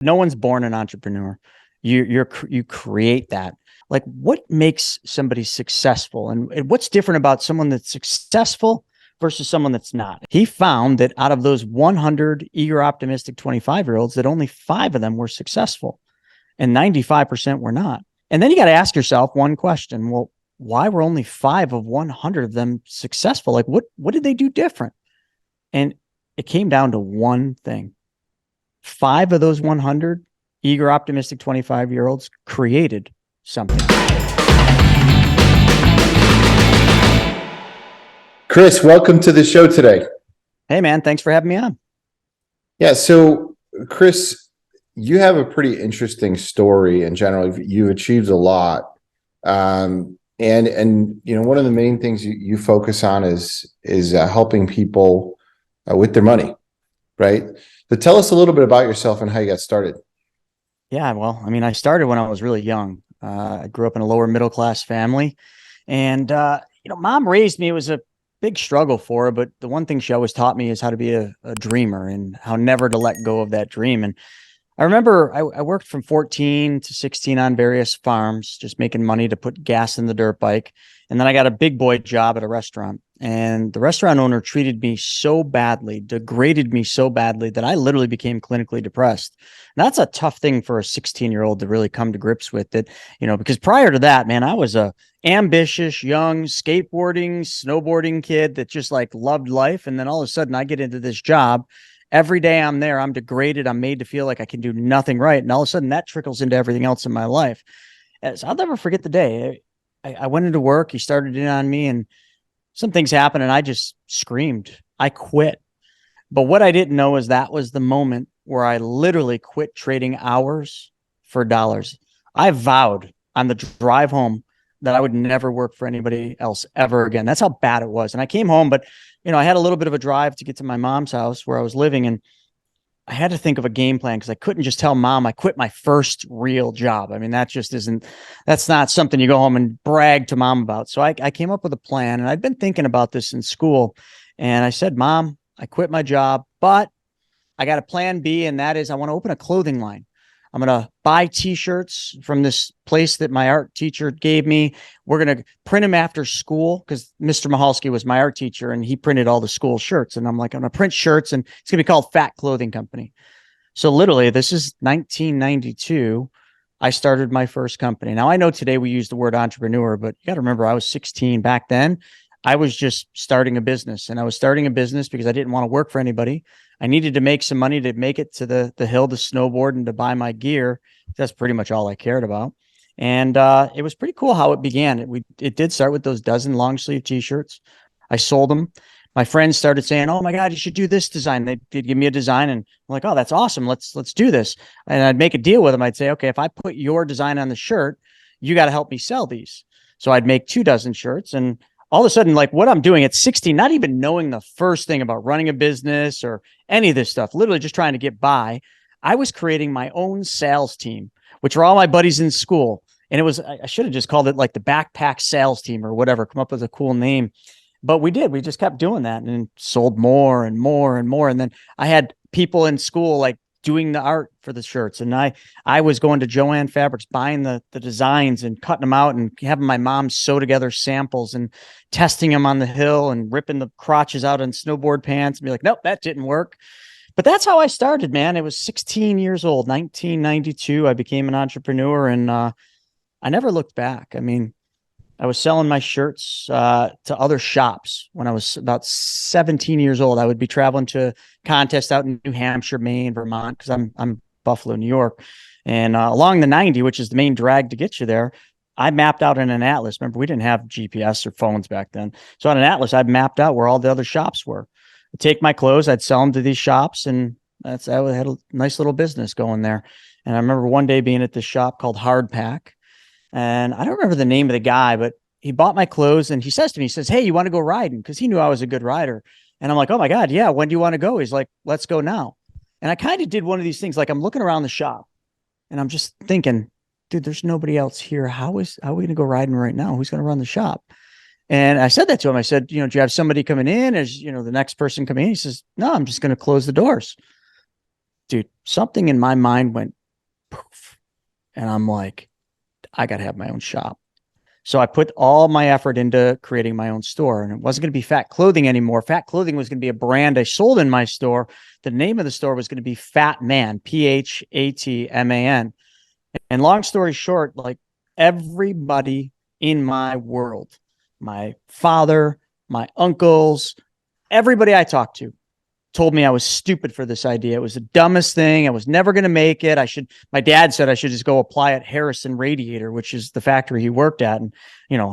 No one's born an entrepreneur. You create that. Like, what makes somebody successful, and what's different about someone that's successful versus someone that's not? He found that out of those 100 eager, optimistic 25-year-olds, that only 5 of them were successful, and 95% were not. And then you got to ask yourself one question: well, why were only 5 of 100 of them successful? Like, what did they do different? And it came down to one thing: 5 of those 100 eager, optimistic 25-year-olds created something. Chris, welcome to the show today. Hey, man, thanks for having me on. Yeah, so Chris, you have a pretty interesting story in general. You've achieved a lot, and one of the main things you focus on is helping people with their money, right? So tell us a little bit about yourself and how you got started. Yeah, well, I mean, I started when I was really young. I grew up in a lower middle class family, and mom raised me. It was a big struggle for her, but the one thing she always taught me is how to be a dreamer and how never to let go of that dream. And I remember I worked from 14 to 16 on various farms, just making money to put gas in the dirt bike. And then I got a big boy job at a restaurant. And the restaurant owner treated me so badly, degraded me so badly that I literally became clinically depressed. And that's a tough thing for a 16-year-old to really come to grips with it, because prior to that, man, I was a ambitious, young, skateboarding, snowboarding kid that just like loved life. And then all of a sudden I get into this job. Every day I'm there, I'm degraded. I'm made to feel like I can do nothing right. And all of a sudden that trickles into everything else in my life. So I'll never forget the day. I went into work. He started in on me and some things happened and I just screamed. I quit. But what I didn't know is that was the moment where I literally quit trading hours for dollars. I vowed on the drive home that I would never work for anybody else ever again. That's how bad it was. And I came home, but I had a little bit of a drive to get to my mom's house where I was living, and I had to think of a game plan because I couldn't just tell mom I quit my first real job. I mean, that's not something you go home and brag to mom about. So I came up with a plan, and I'd been thinking about this in school, and I said, Mom, I quit my job, but I got a plan B, and that is I want to open a clothing line. I'm going to buy t-shirts from this place that my art teacher gave me. We're going to print them after school because Mr. Mahalski was my art teacher and he printed all the school shirts. And I'm like, I'm going to print shirts and it's going to be called Fat Clothing Company. So literally, this is 1992. I started my first company. Now I know today we use the word entrepreneur, but you got to remember I was 16 back then. I was just starting a business, and I was starting a business because I didn't want to work for anybody. I needed to make some money to make it to the hill to snowboard and to buy my gear. That's pretty much all I cared about. And it was pretty cool how it began. It did start with those dozen long sleeve t-shirts. I sold them. My friends started saying, "Oh my God, you should do this design." They'd give me a design, and I'm like, "Oh, that's awesome. Let's do this." And I'd make a deal with them. I'd say, "Okay, if I put your design on the shirt, you got to help me sell these." So I'd make 2 dozen shirts, and all of a sudden, like what I'm doing at 16, not even knowing the first thing about running a business or any of this stuff, literally just trying to get by, I was creating my own sales team, which were all my buddies in school. And I should have just called it like the backpack sales team or whatever, come up with a cool name. But we just kept doing that and sold more and more and more. And then I had people in school like doing the art for the shirts. And I was going to Joann Fabrics, buying the designs and cutting them out and having my mom sew together samples and testing them on the hill and ripping the crotches out on snowboard pants and be like, nope, that didn't work. But that's how I started, man. It was 16 years old, 1992. I became an entrepreneur, and I never looked back. I mean, I was selling my shirts to other shops when I was about 17 years old. I would be traveling to contests out in New Hampshire, Maine, Vermont, because I'm Buffalo, New York. And along the 90, which is the main drag to get you there, I mapped out in an atlas. Remember, we didn't have GPS or phones back then. So on an atlas, I mapped out where all the other shops were. I'd take my clothes, I'd sell them to these shops, and I had a nice little business going there. And I remember one day being at this shop called Hardpack. And I don't remember the name of the guy, but he bought my clothes and he says to me, he says, "Hey, you want to go riding?" Because he knew I was a good rider. And I'm like, "Oh my God, yeah. When do you want to go?" He's like, "Let's go now." And I kind of did one of these things. Like I'm looking around the shop and I'm just thinking, dude, there's nobody else here. How are we going to go riding right now? Who's going to run the shop? And I said that to him. I said, do you have somebody coming in? Is, the next person coming in? He says, "No, I'm just going to close the doors." dude, something in my mind went poof. And I'm like, I got to have my own shop. So I put all my effort into creating my own store, and it wasn't going to be Fat Clothing anymore. Fat Clothing was going to be a brand I sold in my store. The name of the store was going to be Fat Man, Phatman. And long story short, like everybody in my world, my father, my uncles, everybody I talked to told me I was stupid for this idea. It was the dumbest thing. I was never going to make it. My dad said I should just go apply at Harrison Radiator, which is the factory he worked at. And,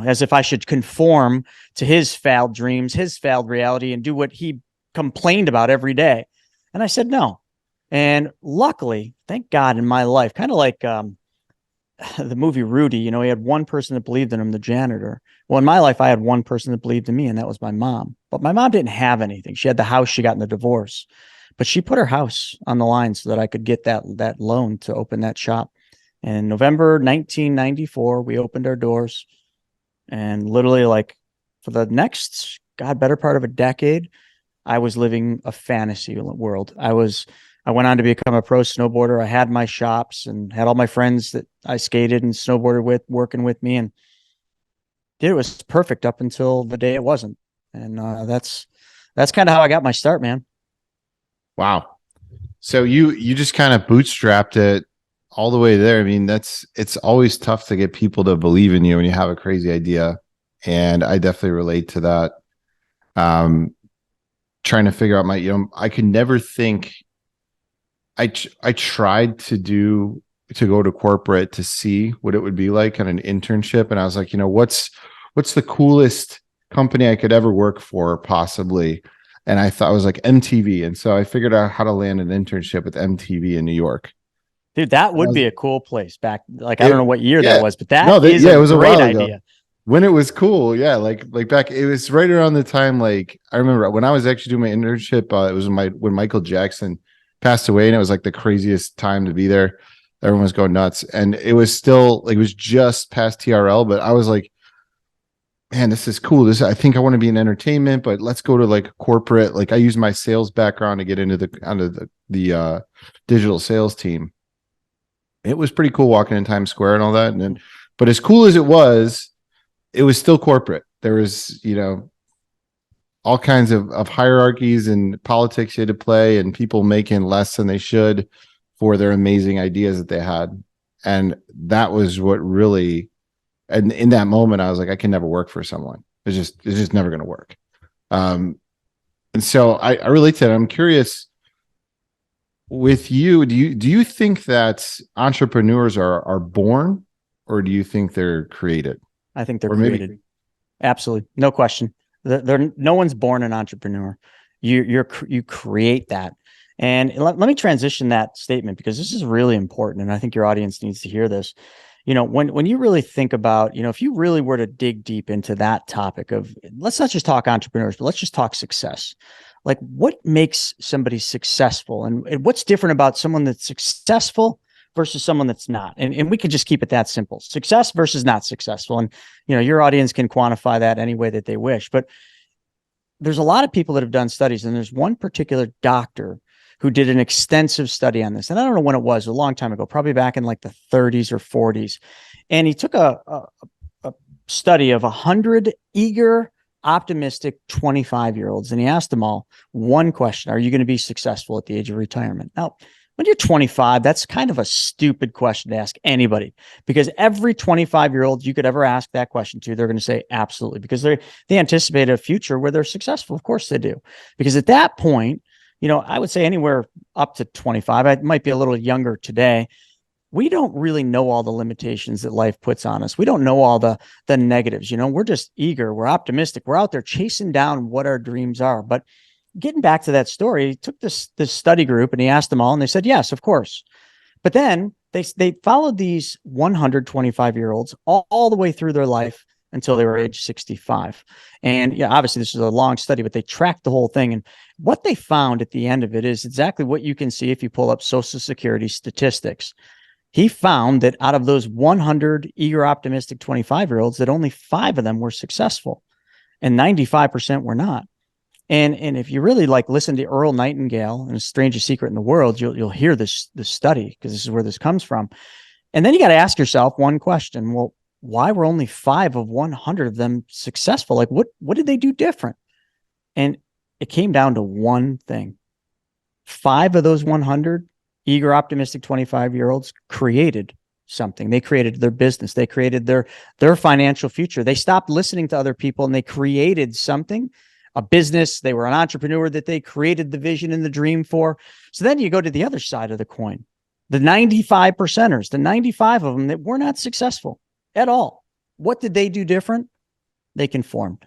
as if I should conform to his failed dreams, his failed reality, and do what he complained about every day. And I said, no. And luckily, thank God, in my life, kind of like the movie Rudy, he had one person that believed in him, the janitor. Well, in my life, I had one person that believed in me, and that was my mom. But my mom didn't have anything. She had the house she got in the divorce, but she put her house on the line so that I could get that loan to open that shop. And in November 1994, we opened our doors, and literally, like, for the next, better part of a decade, I was living a fantasy world. I went on to become a pro snowboarder. I had my shops and had all my friends that I skated and snowboarded with working with me, and it was perfect up until the day it wasn't. And that's kind of how I got my start, man. Wow. So you just kind of bootstrapped it all the way there. I mean, it's always tough to get people to believe in you when you have a crazy idea. And I definitely relate to that. Trying to figure out I could never think. I tried to go to corporate to see what it would be like on an internship. And I was like, what's the coolest company I could ever work for possibly? And I thought it was like MTV. And so I figured out how to land an internship with MTV in New York. Dude, that would be a cool place back. Like, I don't know what year that was, but it was a great while idea. Ago. When it was cool. Yeah. Like back, it was right around the time, like I remember when I was actually doing my internship, it was when Michael Jackson passed away, and it was like the craziest time to be there. Everyone was going nuts, and it was still like, it was just past TRL, but I was like, man, this is cool. I think I want to be in entertainment, but let's go to like corporate. Like I used my sales background to get into the digital sales team. It was pretty cool walking in Times Square and all that. But as cool as it was still corporate. There was, all kinds of hierarchies and politics you had to play, and people making less than they should for their amazing ideas that they had. And that was what really, and in that moment, I was like, I can never work for someone. It's just never going to work. And so I relate to that. I'm curious with you, do you think that entrepreneurs are born, or do you think they're created? I think they're created. Absolutely. No question. No one's born an entrepreneur. You create that. And let me transition that statement, because this is really important, and I think your audience needs to hear this. When you really think about, if you really were to dig deep into that topic of, let's not just talk entrepreneurs, but let's just talk success. Like, what makes somebody successful, and what's different about someone that's successful versus someone that's not? And we can just keep it that simple: success versus not successful. And, your audience can quantify that any way that they wish. But there's a lot of people that have done studies, and there's one particular doctor who did an extensive study on this. And I don't know when it was, a long time ago, probably back in like the 30s or 40s. And he took a study of 100 eager, optimistic 25-year-olds, and he asked them all one question: are you going to be successful at the age of retirement? Now, when you're 25, that's kind of a stupid question to ask anybody, because every 25-year-old you could ever ask that question to, they're going to say absolutely, because they anticipate a future where they're successful. Of course they do, because at that point, I would say anywhere up to 25, I might be a little younger today, we don't really know all the limitations that life puts on us. We don't know all the negatives. We're just eager. We're optimistic. We're out there chasing down what our dreams are. But getting back to that story, he took this study group and he asked them all, and they said, yes, of course. But then they followed these 125-year-olds all the way through their life until they were age 65. And obviously this is a long study, but they tracked the whole thing. And what they found at the end of it is exactly what you can see if you pull up Social Security statistics. He found that out of those 100 eager, optimistic 25-year-olds, that only 5 of them were successful and 95% were not. And if you really like listen to Earl Nightingale and The Strangest Secret in the World, you'll hear this study, because this is where this comes from. And then you got to ask yourself one question. Well, why were only 5 of 100 of them successful? Like what did they do different? And it came down to one thing. 5 of those 100 eager, optimistic 25-year-olds created something. They created their business. They created their financial future. They stopped listening to other people and they created something, a business. They were an entrepreneur that they created the vision and the dream for. So then you go to the other side of the coin, the 95 percenters, the 95 of them that were not successful at all. What did they do different? They conformed.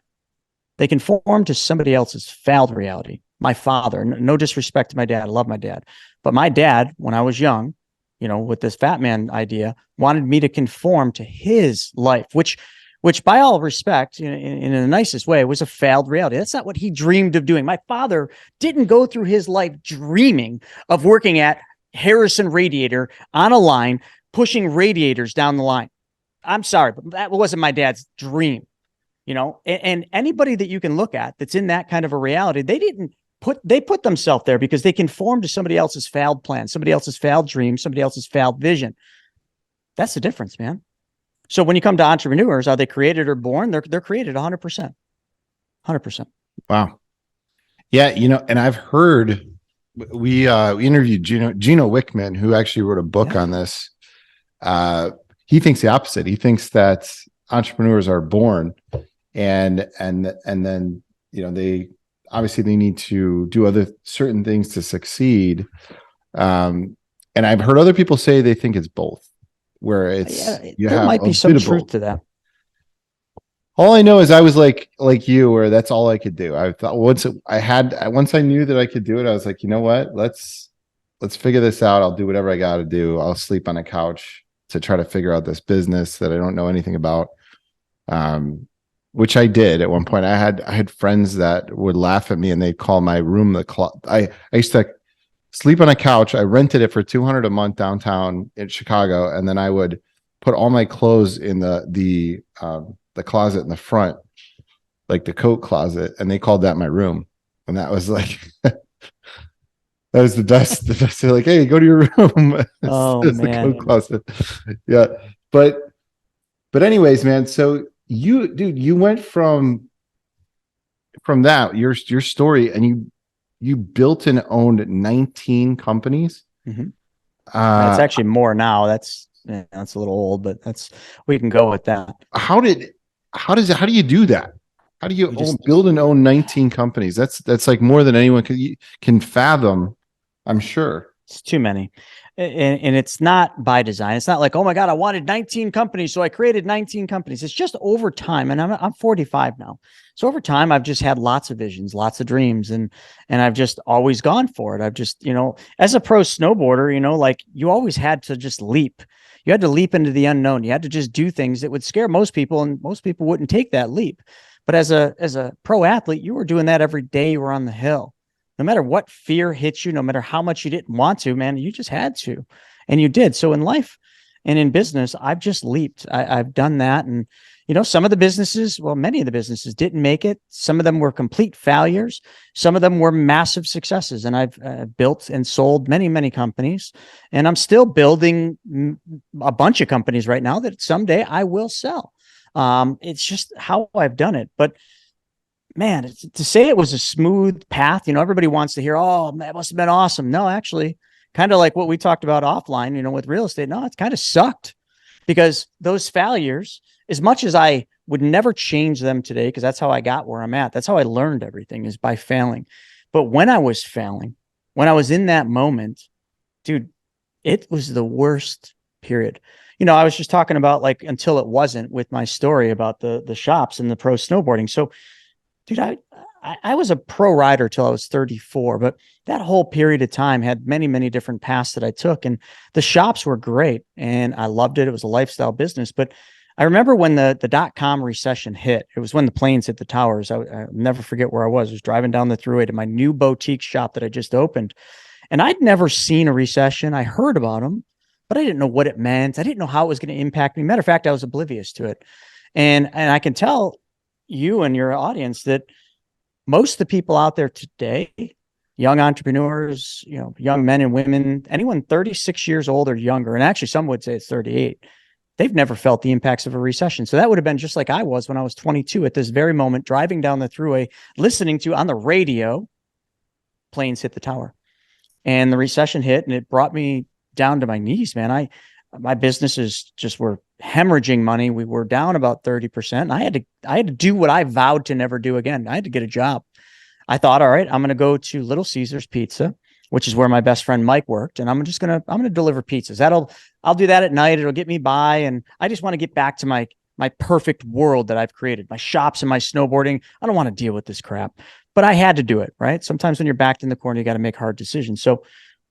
They conformed to somebody else's failed reality. My father, no disrespect to my dad, I love my dad, but my dad, when I was young, with this fat man idea, wanted me to conform to his life, which by all respect, in the nicest way, was a failed reality. That's not what he dreamed of doing. My father didn't go through his life dreaming of working at Harrison Radiator on a line, pushing radiators down the line. I'm sorry, but that wasn't my dad's dream. And anybody that you can look at that's in that kind of a reality, they put themselves there because they conform to somebody else's failed plan, somebody else's failed dream, somebody else's failed vision. That's the difference, man. So when you come to entrepreneurs, are they created or born? They're created 100%. 100%. Wow. Yeah, and I've heard we interviewed Gino Wickman, who actually wrote a book on this. He thinks the opposite. He thinks that entrepreneurs are born, and then they obviously they need to do other certain things to succeed. And I've heard other people say they think it's both, where there might be some truth to that. All I know is I was like you, where that's all I could do. I thought once I knew that I could do it, I was like, you know what? Let's figure this out. I'll do whatever I got to do. I'll sleep on a couch to try to figure out this business that I don't know anything about. Which I did at one point. I had friends that would laugh at me and they'd call my room the closet. I used to sleep on a couch. I rented it for $200 a month downtown in Chicago, and then I would put all my clothes in the closet in the front, like the coat closet, and they called that my room. And that was like that was the best. They're like, hey, go to your room. It's man, the coat closet. Yeah, but anyways, man. So you went from that your story, and you built and owned 19 companies. Mm-hmm. That's actually more now. That's a little old, but we can go with that. How do you do that? How do you build and own 19 companies? That's like more than anyone can fathom, I'm sure. It's too many. And it's not by design. It's not like, oh my God, I wanted 19 companies, so I created 19 companies. It's just over time. And I'm 45 now. So over time, I've just had lots of visions, lots of dreams, and I've just always gone for it. I've just, as a pro snowboarder, like you always had to just leap. You had to leap into the unknown. You had to just do things that would scare most people, and most people wouldn't take that leap. But as a pro athlete, you were doing that every day you were on the hill. No matter what fear hits you, no matter how much you didn't want to, man, you just had to, and you did. So in life and in business, I've just leaped. I've done that. And, some of the businesses, well, many of the businesses didn't make it. Some of them were complete failures. Some of them were massive successes. And I've built and sold many, many companies. And I'm still building a bunch of companies right now that someday I will sell. It's just how I've done it. But man, to say it was a smooth path, everybody wants to hear, oh, that must have been awesome. No, actually, kind of like what we talked about offline, with real estate. No, it's kind of sucked, because those failures, as much as I would never change them today, because that's how I got where I'm at. That's how I learned everything, is by failing. But when I was failing, when I was in that moment, dude, it was the worst period. I was just talking about like until it wasn't with my story about the shops and the pro snowboarding. So dude, I was a pro rider till I was 34, but that whole period of time had many, many different paths that I took, and the shops were great and I loved it. It was a lifestyle business. But I remember when the .com recession hit, it was when the planes hit the towers. I'll never forget where I was. I was driving down the thruway to my new boutique shop that I just opened, and I'd never seen a recession. I heard about them, but I didn't know what it meant. I didn't know how it was going to impact me. Matter of fact, I was oblivious to it. And I can tell you and your audience that most of the people out there today, young entrepreneurs, young men and women, anyone 36 years old or younger, and actually some would say it's 38, they've never felt the impacts of a recession. So that would have been just like I was when I was 22 at this very moment, driving down the thruway, listening to on the radio, planes hit the tower. And the recession hit, and it brought me down to my knees, man. My businesses just were hemorrhaging money. We were down about 30%. And I had to do what I vowed to never do again. I had to get a job. I thought, all right, I'm going to go to Little Caesars Pizza, which is where my best friend Mike worked, and I'm going to deliver pizzas. I'll do that at night. It'll get me by, and I just want to get back to my perfect world that I've created, my shops and my snowboarding. I don't want to deal with this crap, but I had to do it, right? Sometimes when you're backed in the corner, you got to make hard decisions. So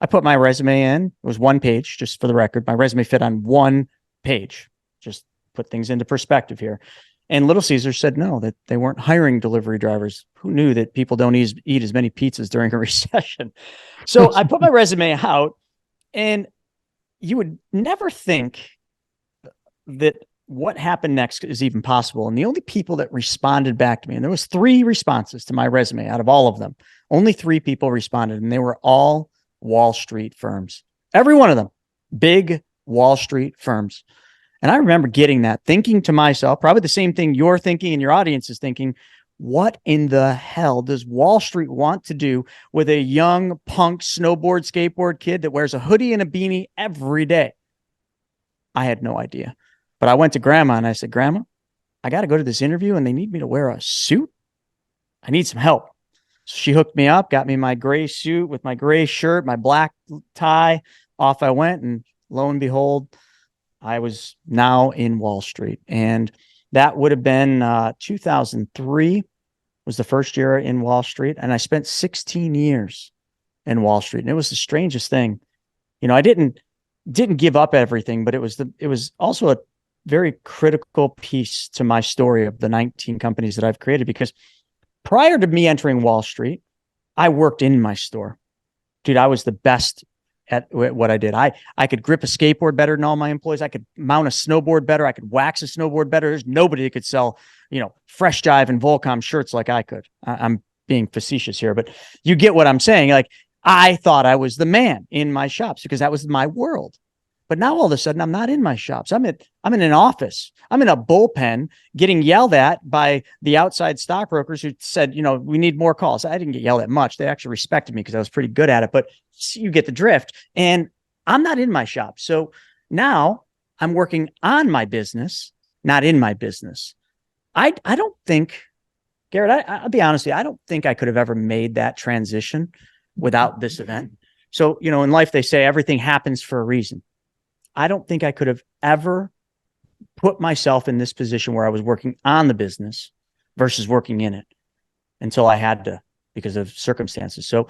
I put my resume in. It was one page, just for the record. My resume fit on one page. Just put things into perspective here. And Little Caesars said no, that they weren't hiring delivery drivers. Who knew that people don't eat as many pizzas during a recession? So I put my resume out, and you would never think that what happened next is even possible. And the only people that responded back to me, and there was 3 responses to my resume out of all of them, only 3 people responded, and they were all Wall Street firms. Every one of them, big Wall Street firms. And I remember getting that, thinking to myself, probably the same thing you're thinking and your audience is thinking, what in the hell does Wall Street want to do with a young punk skateboard kid that wears a hoodie and a beanie every day? I had no idea. But I went to Grandma and I said, Grandma, I got to go to this interview and they need me to wear a suit. I need some help. So she hooked me up, got me my gray suit with my gray shirt, my black tie. Off I went, and lo and behold, I was now in Wall Street. And that would have been 2003 was the first year in Wall Street. And I spent 16 years in Wall Street. And it was the strangest thing. I didn't give up everything, but it was also a very critical piece to my story of the 19 companies that I've created, because prior to me entering Wall Street, I worked in my store. Dude, I was the best at what I did. I could grip a skateboard better than all my employees. I could mount a snowboard better. I could wax a snowboard better. There's nobody that could sell, Fresh Jive and Volcom shirts like I could. I'm being facetious here, but you get what I'm saying. Like, I thought I was the man in my shops because that was my world. But now all of a sudden I'm not in my shops. I'm in an office. I'm in a bullpen getting yelled at by the outside stockbrokers who said, we need more calls. I didn't get yelled at much. They actually respected me because I was pretty good at it, but you get the drift. And I'm not in my shop. So now I'm working on my business, not in my business. I don't think, Garrett, I'll be honest with you, I don't think I could have ever made that transition without this event. So, in life, they say everything happens for a reason. I don't think I could have ever put myself in this position where I was working on the business versus working in it until I had to, because of circumstances. So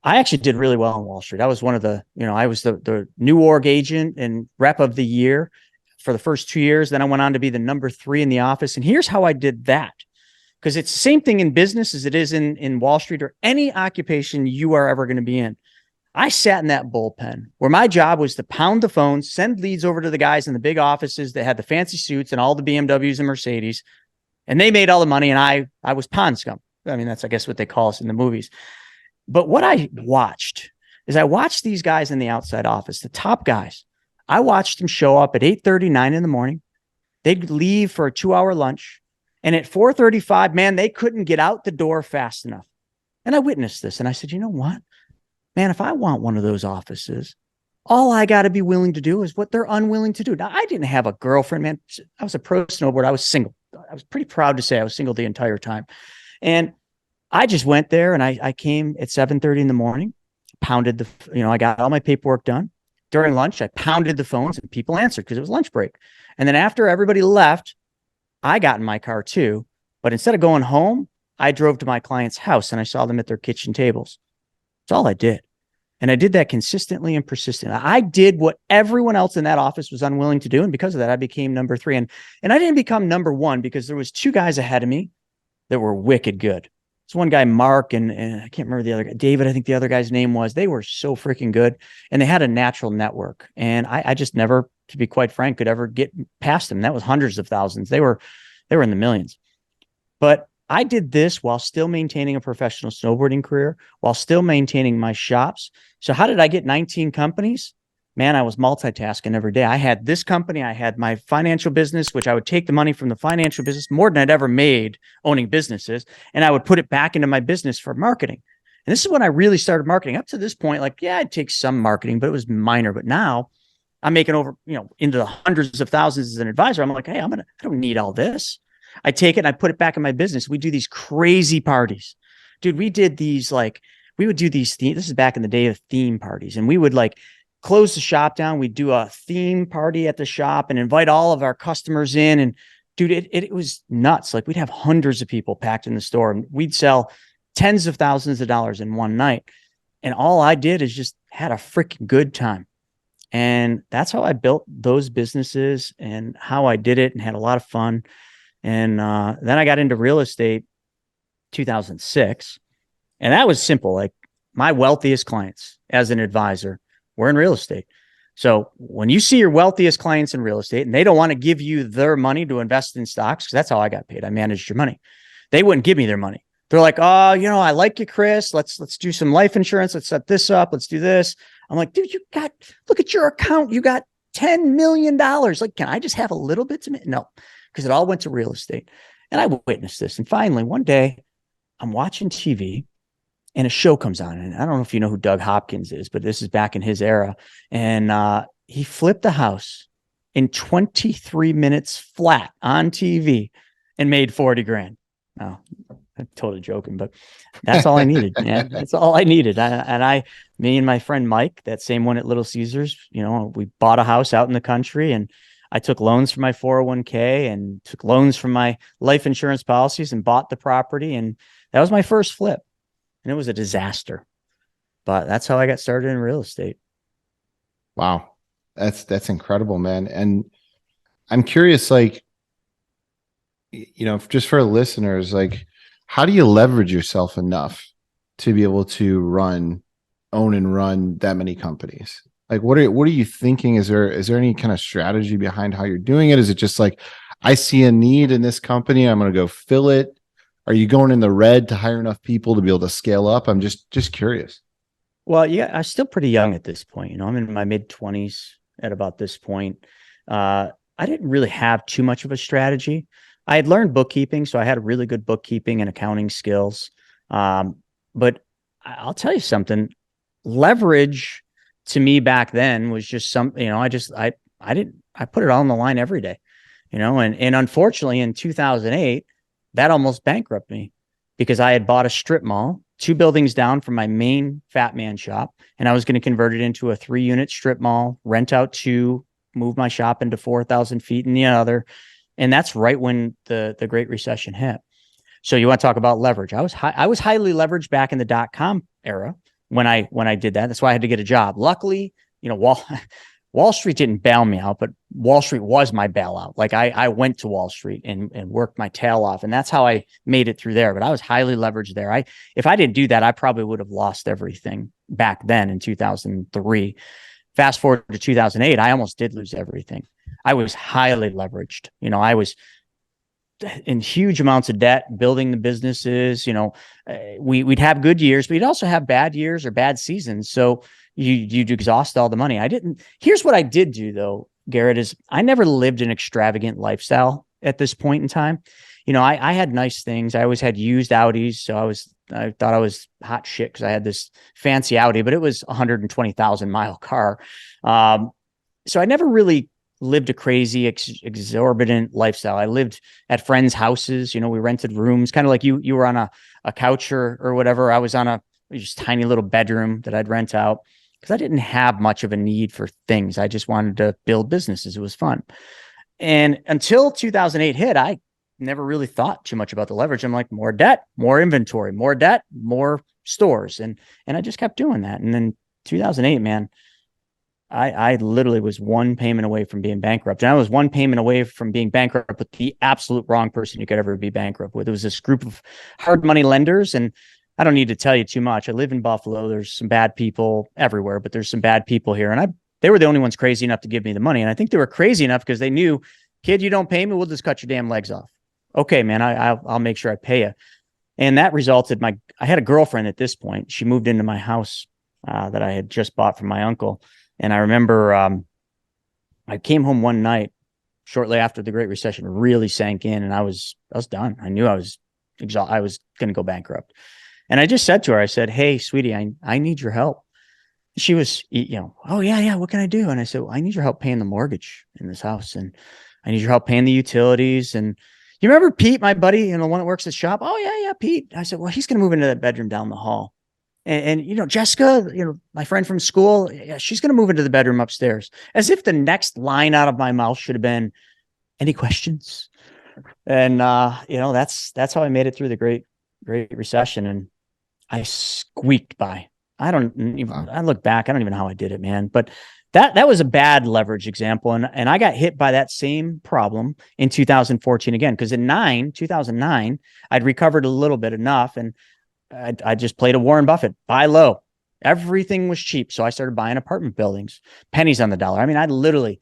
I actually did really well on Wall Street. I was one of the, I was the new org agent and rep of the year for the first 2 years. Then I went on to be the number 3 in the office. And here's how I did that. Because it's the same thing in business as it is in Wall Street or any occupation you are ever going to be in. I sat in that bullpen where my job was to pound the phones, send leads over to the guys in the big offices that had the fancy suits and all the BMWs and Mercedes, and they made all the money, and I was pond scum. I mean, that's, I guess, what they call us in the movies. But what I watched is I watched these guys in the outside office, the top guys. I watched them show up at 8:30, 9 in the morning. They'd leave for a 2-hour lunch. And at 4:35, man, they couldn't get out the door fast enough. And I witnessed this, and I said, you know what? Man, if I want one of those offices, all I got to be willing to do is what they're unwilling to do. Now, I didn't have a girlfriend, man. I was a pro snowboarder. I was single. I was pretty proud to say I was single the entire time. And I just went there, and I came at 7:30 in the morning, pounded I got all my paperwork done. During lunch, I pounded the phones, and people answered because it was lunch break. And then after everybody left, I got in my car too. But instead of going home, I drove to my client's house, and I saw them at their kitchen tables. That's all I did. And I did that consistently and persistently. I did what everyone else in that office was unwilling to do. And because of that, I became number 3. And I didn't become number 1 because there was 2 guys ahead of me that were wicked good. It's one guy, Mark, and I can't remember the other guy, David, I think the other guy's name was. They were so freaking good. And they had a natural network. And I just never, to be quite frank, could ever get past them. That was hundreds of thousands. They were in the millions. But I did this while still maintaining a professional snowboarding career, while still maintaining my shops. So how did I get 19 companies? Man, I was multitasking every day. I had this company, I had my financial business, which I would take the money from the financial business, more than I'd ever made owning businesses, and I would put it back into my business for marketing. And this is when I really started marketing. Up to this point, like, yeah, I'd take some marketing, but it was minor. But now I'm making over, into the hundreds of thousands as an advisor. I'm like, hey, I don't need all this. I take it and I put it back in my business. We do these crazy parties. Dude, we would do these this is back in the day of theme parties. And we would like close the shop down. We'd do a theme party at the shop and invite all of our customers in. And dude, it was nuts. Like, we'd have hundreds of people packed in the store, and we'd sell tens of thousands of dollars in one night. And all I did is just had a freaking good time. And that's how I built those businesses and how I did it, and had a lot of fun. And then I got into real estate 2006. And that was simple. Like, my wealthiest clients as an advisor were in real estate. So when you see your wealthiest clients in real estate and they don't want to give you their money to invest in stocks, because that's how I got paid. I managed your money. They wouldn't give me their money. They're like, oh, I like you, Chris. Let's do some life insurance. Let's set this up. Let's do this. I'm like, dude, look at your account. You got $10 million. Like, can I just have a little bit to me? No, because it all went to real estate. And I witnessed this. And finally, one day I'm watching TV and a show comes on. And I don't know if you know who Doug Hopkins is, but this is back in his era. And he flipped the house in 23 minutes flat on TV and made 40 grand. Now, I'm totally joking, but that's all I needed. Yeah, that's all I needed. Me and my friend Mike, that same one at Little Caesars, we bought a house out in the country, and I took loans from my 401k and took loans from my life insurance policies and bought the property. And that was my first flip. And it was a disaster, but that's how I got started in real estate. Wow. That's incredible, man. And I'm curious, like, just for listeners, like, how do you leverage yourself enough to be able to own and run that many companies? Like, what are you thinking? Is there any kind of strategy behind how you're doing it? Is it just like, I see a need in this company, I'm going to go fill it? Are you going in the red to hire enough people to be able to scale up? I'm just curious. Well, yeah, I'm still pretty young at this point. I'm in my mid-20s at about this point. I didn't really have too much of a strategy. I had learned bookkeeping, so I had really good bookkeeping and accounting skills. But I'll tell you something, leverage to me back then was just something, I put it all on the line every day, and unfortunately in 2008, that almost bankrupted me, because I had bought a strip mall 2 buildings down from my main Fat Man shop, and I was going to convert it into a 3-unit strip mall, rent out 2, move my shop into 4,000 feet in the other. And that's right when the Great Recession hit. So you want to talk about leverage? I was highly leveraged back in the .com era when I did that. That's why I had to get a job. Luckily, Wall Street didn't bail me out, but Wall Street was my bailout. Like, I went to Wall Street and worked my tail off, and that's how I made it through there. But I was highly leveraged there. If I didn't do that, I probably would have lost everything back then in 2003. Fast forward to 2008, I almost did lose everything. I was highly leveraged. I was in huge amounts of debt, building the businesses. We'd have good years, but you'd also have bad years or bad seasons. So you'd exhaust all the money. Here's what I did do though, Garrett, is I never lived an extravagant lifestyle at this point in time. I had nice things. I always had used Audis. So I thought I was hot shit because I had this fancy Audi, but it was a 120,000 mile car. So I never really lived a crazy exorbitant lifestyle. I lived at friends' houses. We rented rooms, kind of like you were on a couch or whatever. I was on a just tiny little bedroom that I'd rent out because I didn't have much of a need for things. I just wanted to build businesses. It was fun. And until 2008 hit, I never really thought too much about the leverage. I'm like, more debt, more inventory, more debt, more stores. And I just kept doing that. And then 2008, man, I literally was one payment away from being bankrupt. And I was one payment away from being bankrupt with the absolute wrong person you could ever be bankrupt with. It was this group of hard money lenders. And I don't need to tell you too much. I live in Buffalo. There's some bad people everywhere, but there's some bad people here. And they were the only ones crazy enough to give me the money. And I think they were crazy enough because they knew, kid, you don't pay me, we'll just cut your damn legs off. Okay, man, I'll make sure I pay you. And that resulted I had a girlfriend at this point. She moved into my house that I had just bought from my uncle. And I remember I came home one night shortly after the Great Recession really sank in, and I was done. I knew I was exhausted. I was going to go bankrupt. And I just said to her, I said, "Hey, sweetie, I need your help." She was, "Oh yeah, yeah. What can I do?" And I said, "Well, I need your help paying the mortgage in this house, and I need your help paying the utilities." And you remember Pete, my buddy, the one that works at the shop? "Oh yeah, yeah, Pete." I said, "Well, he's going to move into that bedroom down the hall." And Jessica, my friend from school, yeah, she's going to move into the bedroom upstairs. As if the next line out of my mouth should have been, "Any questions?" And that's how I made it through the Great Recession, and I squeaked by. I look back, I don't even know how I did it, man. But that was a bad leverage example. And I got hit by that same problem in 2014 again, because in 2009, I'd recovered a little bit enough, and I just played a Warren Buffett, buy low. Everything was cheap. So I started buying apartment buildings, pennies on the dollar. I mean, I literally,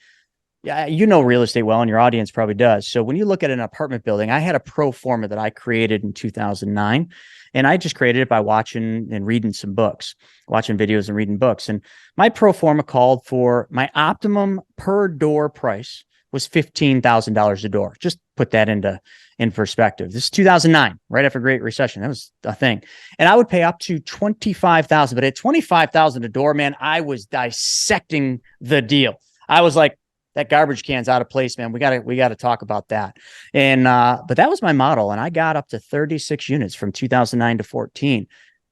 yeah, real estate well, and your audience probably does. So when you look at an apartment building, I had a pro forma that I created in 2009, and I just created it by watching and reading some books, watching videos and reading books. And my pro forma called for my optimum per door price was $15,000 a door. Just put that in perspective. This is 2009, right after Great Recession. That was a thing. And I would pay up to 25,000, but at 25,000 a door, man, I was dissecting the deal. I was like, that garbage can's out of place, man. We gotta talk about that. And but that was my model, and I got up to 36 units from 2009 to 14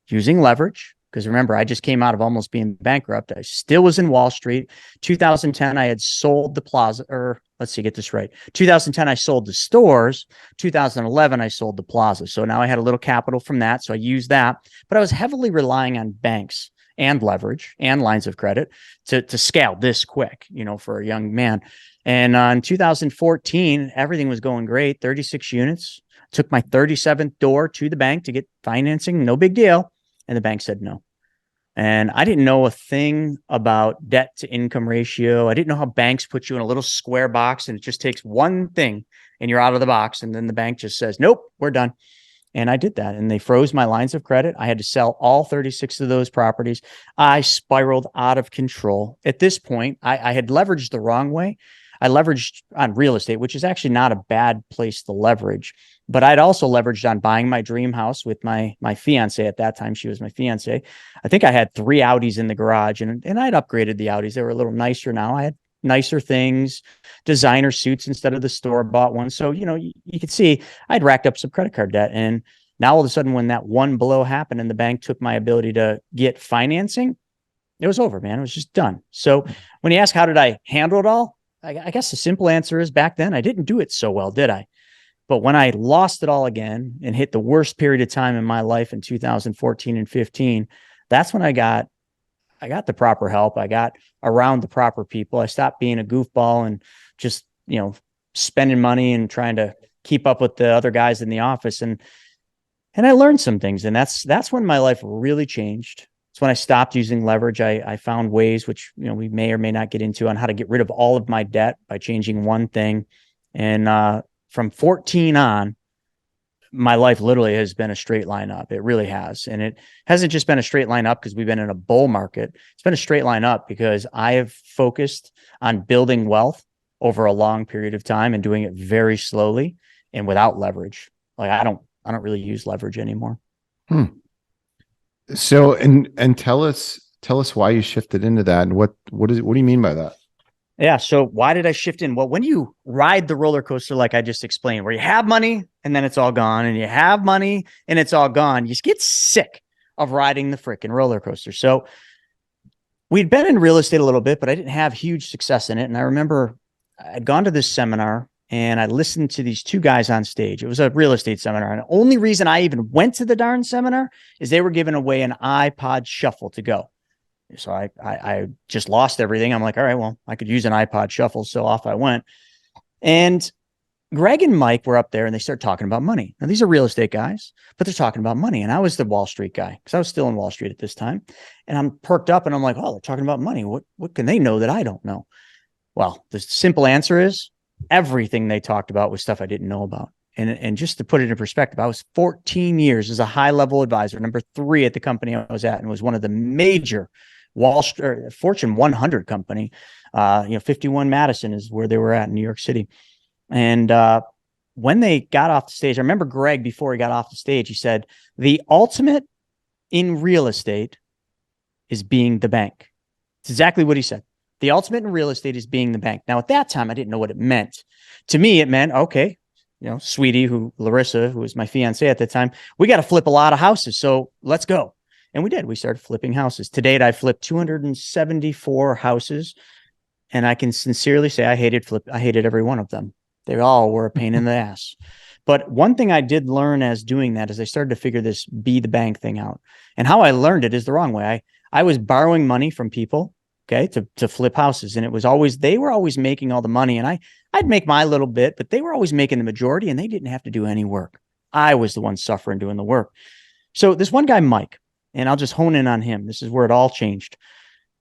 using leverage. Because remember, I just came out of almost being bankrupt. I still was in Wall Street. 2010, I had sold the plaza, or let's see, get this right. 2010, I sold the stores. 2011, I sold the plaza. So now I had a little capital from that. So I used that, but I was heavily relying on banks and leverage and lines of credit to scale this quick, for a young man. And in 2014, everything was going great. 36 units. Took my 37th door to the bank to get financing. No big deal. And the bank said no. And I didn't know a thing about debt to income ratio. I didn't know how banks put you in a little square box and it just takes one thing and you're out of the box. And then the bank just says, "Nope, we're done." And I did that. And they froze my lines of credit. I had to sell all 36 of those properties. I spiraled out of control. At this point, I had leveraged the wrong way. I leveraged on real estate, which is actually not a bad place to leverage. But I'd also leveraged on buying my dream house with my fiance at that time. She was my fiance. I think I had 3 Audis in the garage, and I'd upgraded the Audis. They were a little nicer now. I had nicer things, designer suits instead of the store-bought ones. So, you could see I'd racked up some credit card debt. And now all of a sudden, when that one blow happened and the bank took my ability to get financing, it was over, man. It was just done. So when you ask how did I handle it all, I guess the simple answer is back then I didn't do it so well, did I? But when I lost it all again and hit the worst period of time in my life in 2014 and 15, that's when I got the proper help. I got around the proper people. I stopped being a goofball and just, spending money and trying to keep up with the other guys in the office. And I learned some things. And that's when my life really changed. It's when I stopped using leverage. I found ways, which, we may or may not get into, on how to get rid of all of my debt by changing one thing. And from 14 on, my life literally has been a straight line up. It really has. And it hasn't just been a straight line up because we've been in a bull market. It's been a straight line up because I have focused on building wealth over a long period of time and doing it very slowly and without leverage. Like I don't really use leverage anymore. So, and tell us why you shifted into that, and what do you mean by that? Yeah. So why did I shift in? Well, when you ride the roller coaster, like I just explained, where you have money and then it's all gone, and you have money and it's all gone, you get sick of riding the freaking roller coaster. So we'd been in real estate a little bit, but I didn't have huge success in it. And I remember I'd gone to this seminar and I listened to these 2 guys on stage. It was a real estate seminar. And the only reason I even went to the darn seminar is they were giving away an iPod Shuffle to go. So I just lost everything. I'm like, all right, well, I could use an iPod Shuffle. So off I went. And Greg and Mike were up there and they started talking about money. Now, these are real estate guys, but they're talking about money. And I was the Wall Street guy because I was still in Wall Street at this time. And I'm perked up and I'm like, oh, they're talking about money. What can they know that I don't know? Well, the simple answer is everything they talked about was stuff I didn't know about. And just to put it in perspective, I was 14 years as a high level advisor, number 3 at the company I was at, and was one of the major Fortune 100 company. 51 Madison is where they were at in New York City. And when they got off the stage, I remember Greg, before he got off the stage, he said, the ultimate in real estate is being the bank. It's exactly what he said. The ultimate in real estate is being the bank. Now, at that time, I didn't know what it meant. To me, it meant, okay, sweetie, Larissa, who was my fiance at the time, we got to flip a lot of houses. So let's go. And we did. We started flipping houses. To date, I flipped 274 houses. And I can sincerely say I hated every one of them. They all were a pain in the ass. But one thing I did learn as doing that is I started to figure this be the bank thing out. And how I learned it is the wrong way. I was borrowing money from people, okay, to flip houses. And they were always making all the money. And I'd make my little bit, but they were always making the majority, and they didn't have to do any work. I was the one suffering doing the work. So this one guy, Mike, and I'll just hone in on him. This is where it all changed.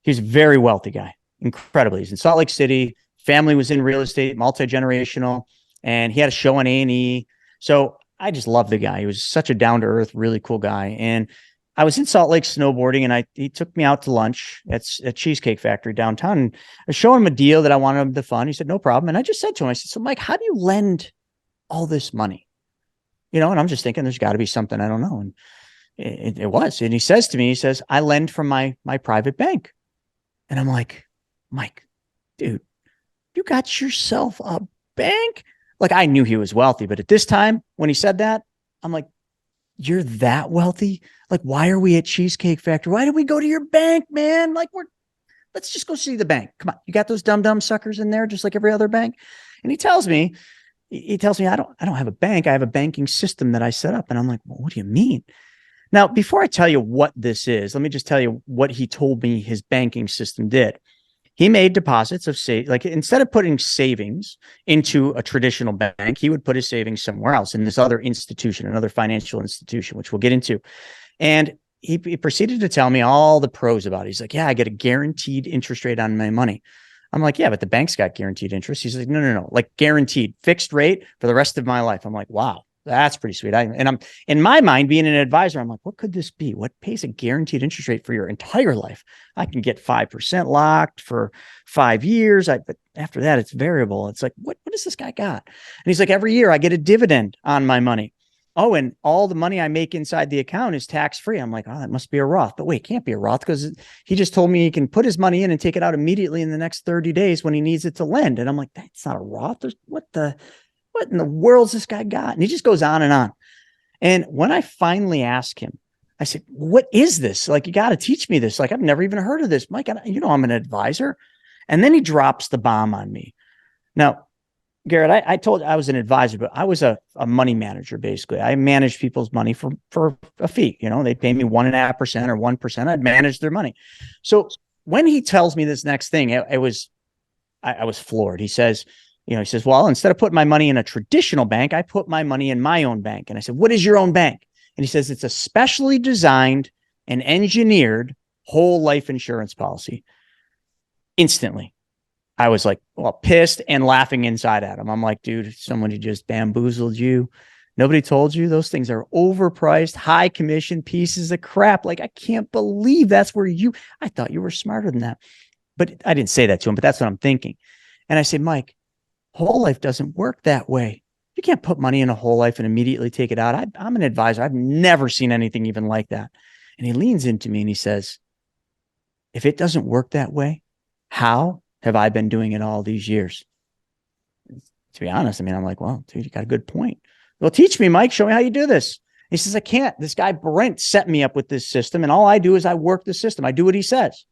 He's a very wealthy guy, incredibly. He's in Salt Lake City. Family was in real estate, multi-generational, and he had a show on A&E. So I just love the guy. He was such a down-to-earth, really cool guy. And I was in Salt Lake snowboarding, and he took me out to lunch at Cheesecake Factory downtown. And I showed him a deal that I wanted him to fund. He said, no problem. And I just said to him, I said, so Mike, how do you lend all this money? And I'm just thinking there's got to be something I don't know. And it was. And he says to me, I lend from my private bank. And I'm like, Mike, dude, you got yourself a bank? Like, I knew he was wealthy, but at this time when he said that, I'm like, you're that wealthy? Like, why are we at Cheesecake Factory? Why did we go to your bank, man? Like, let's just go see the bank. Come on. You got those dumb suckers in there, just like every other bank. And he tells me, I don't have a bank. I have a banking system that I set up. And I'm like, well, what do you mean? Now, before I tell you what this is, let me just tell you what he told me his banking system did. He made deposits of instead of putting savings into a traditional bank, he would put his savings somewhere else in this other institution, another financial institution, which we'll get into. And he proceeded to tell me all the pros about it. He's like, yeah, I get a guaranteed interest rate on my money. I'm like, yeah, but the bank's got guaranteed interest. He's like, no, like guaranteed fixed rate for the rest of my life. I'm like, wow, that's pretty sweet. I'm in my mind, being an advisor, I'm like, what could this be? What pays a guaranteed interest rate for your entire life? I can get 5% locked for 5 years. But after that, it's variable. It's like, what does this guy got? And he's like, every year I get a dividend on my money. Oh, and all the money I make inside the account is tax-free. I'm like, oh, that must be a Roth. But wait, it can't be a Roth, because he just told me he can put his money in and take it out immediately in the next 30 days when he needs it to lend. And I'm like, that's not a Roth. What in the world's this guy got? And he just goes on and on. And when I finally ask him, I said, what is this? Like, you got to teach me this. Like, I've never even heard of this. Mike, I'm an advisor. And then he drops the bomb on me. Now, Garrett, I told you I was an advisor, but I was a money manager, basically. I managed people's money for a fee. They pay me 1.5% or 1%. I'd manage their money. So when he tells me this next thing, I was floored. He says, well, instead of putting my money in a traditional bank, I put my money in my own bank. And I said, what is your own bank? And he says, it's a specially designed and engineered whole life insurance policy. Instantly, I was like, well, pissed and laughing inside at him. I'm like, dude, somebody just bamboozled you. Nobody told you those things are overpriced, high commission pieces of crap. Like, I can't believe that's where I thought you were smarter than that. But I didn't say that to him, but that's what I'm thinking. And I said, Mike, whole life doesn't work that way. You can't put money in a whole life and immediately take it out. I'm an advisor. I've never seen anything even like that. And he leans into me and he says, if it doesn't work that way, how have I been doing it all these years? To be honest, I'm like, well, dude, you got a good point. Well, teach me, Mike. Show me how you do this. He says, I can't. This guy, Brent, set me up with this system, and all I do is I work the system. I do what he says.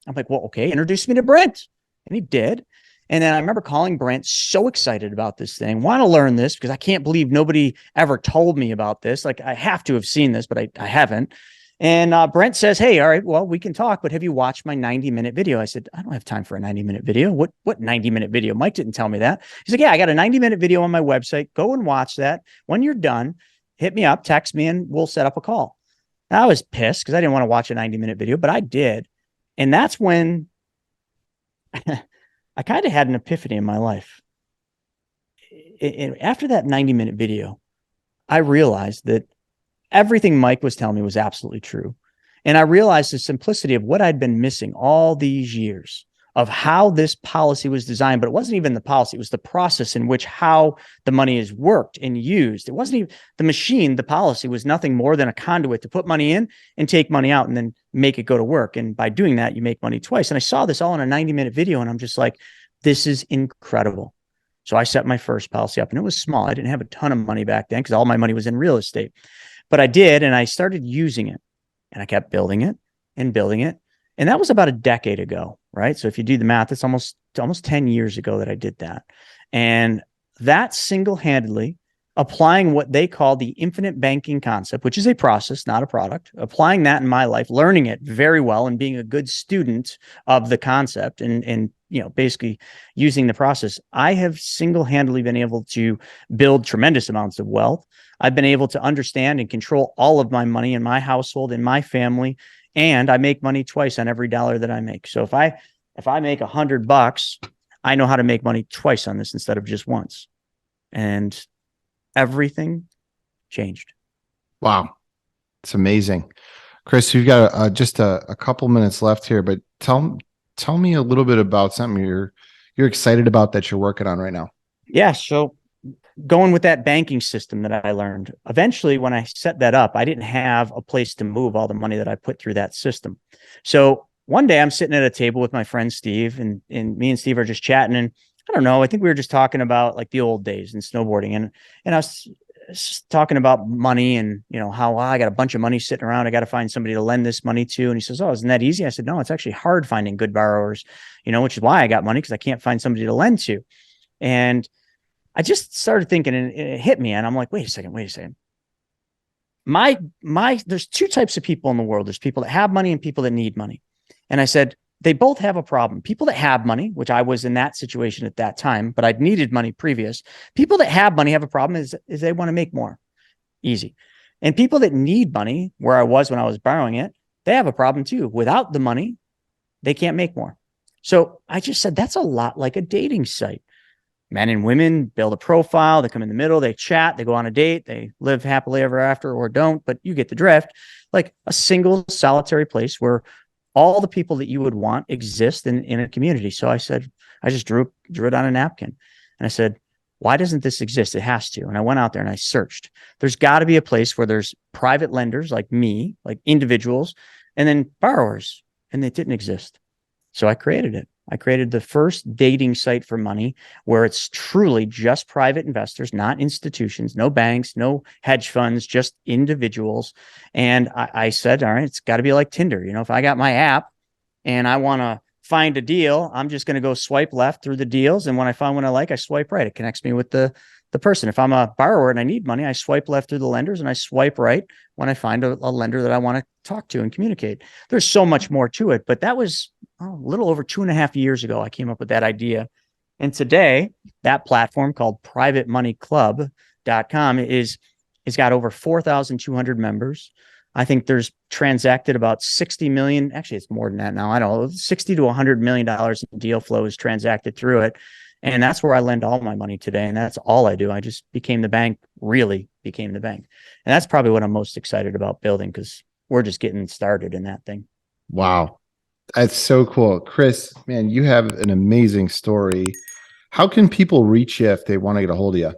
I'm like, well, okay, introduce me to Brent. And he did. And then I remember calling Brent, so excited about this thing, want to learn this because I can't believe nobody ever told me about this. Like, I have to have seen this, but I haven't. And Brent says, hey, all right, well, we can talk, but have you watched my 90-minute video? I said, I don't have time for a 90-minute video. What 90-minute video? Mike didn't tell me that. He's like, yeah, I got a 90-minute video on my website. Go and watch that. When you're done, hit me up, text me, and we'll set up a call. And I was pissed because I didn't want to watch a 90-minute video, but I did. And that's when I kind of had an epiphany in my life. after that 90-minute video, I realized that everything Mike was telling me was absolutely true. And I realized the simplicity of what I'd been missing all these years of how this policy was designed. But it wasn't even the policy, it was the process in which how the money is worked and used. It wasn't even the machine. The policy was nothing more than a conduit to put money in and take money out and then make it go to work. And by doing that, you make money twice. And I saw this all in a 90-minute video, and I'm just like, this is incredible. So I set my first policy up, and it was small. I didn't have a ton of money back then because all my money was in real estate, but I did. And I started using it, and I kept building it and building it. And that was about a decade ago, right? So if you do the math, it's almost 10 years ago that I did that. And that single-handedly applying what they call the infinite banking concept, which is a process, not a product, applying that in my life, learning it very well and being a good student of the concept and basically using the process, I have single-handedly been able to build tremendous amounts of wealth. I've been able to understand and control all of my money in my household, in my family, and I make money twice on every dollar that I make. So if I make $100, I know how to make money twice on this instead of just once. And everything changed. Wow. It's amazing. Chris, we've got just a couple minutes left here, but tell me a little bit about something you're excited about that you're working on right now. Yeah. So going with that banking system that I learned, eventually when I set that up, I didn't have a place to move all the money that I put through that system. So one day I'm sitting at a table with my friend Steve, and me and Steve are just chatting, and I don't know, I think we were just talking about like the old days and snowboarding, and I was just talking about money and how I got a bunch of money sitting around. I got to find somebody to lend this money to. And he says, "Oh, isn't that easy?" I said, "No, it's actually hard finding good borrowers, which is why I got money, because I can't find somebody to lend to." And I just started thinking, and it hit me, and I'm like, wait a second. There's two types of people in the world. There's people that have money and people that need money. And I said, they both have a problem. People that have money, which I was in that situation at that time, but I'd needed money previous. People that have money have a problem is they want to make more. Easy. And people that need money, where I was when I was borrowing it, they have a problem too. Without the money, they can't make more. So I just said, that's a lot like a dating site. Men and women build a profile, they come in the middle, they chat, they go on a date, they live happily ever after or don't, but you get the drift. Like a single solitary place where all the people that you would want exist in a community. So I said, I just drew it on a napkin, and I said, why doesn't this exist? It has to. And I went out there and I searched. There's got to be a place where there's private lenders like me, like individuals, and then borrowers, and it didn't exist. So I created it. I created the first dating site for money where it's truly just private investors, not institutions, no banks, no hedge funds, just individuals. And I said, all right, it's got to be like Tinder. If I got my app and I want to find a deal, I'm just going to go swipe left through the deals. And when I find one I like, I swipe right. It connects me with the person. If I'm a borrower and I need money, I swipe left through the lenders and I swipe right when I find a lender that I want to talk to and communicate. There's so much more to it, but that was a little over 2.5 years ago. I came up with that idea. And today that platform called privatemoneyclub.com is got over 4,200 members. I think there's transacted about 60 million. Actually, it's more than that now. I don't know, 60 to $100 million in deal flow is transacted through it. And that's where I lend all my money today. And that's all I do. I just became the bank, really became the bank. And that's probably what I'm most excited about building, because we're just getting started in that thing. Wow. That's so cool. Chris, man, you have an amazing story. How can people reach you if they want to get a hold of you?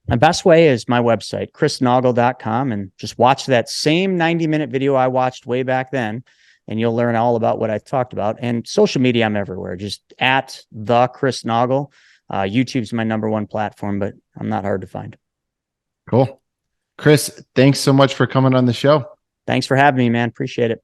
My best way is my website, chrisnaugle.com, and just watch that same 90-minute video I watched way back then, and you'll learn all about what I talked about. And social media, I'm everywhere, just at the Chris Naugle. YouTube's my number one platform, but I'm not hard to find. Cool. Chris, thanks so much for coming on the show. Thanks for having me, man. Appreciate it.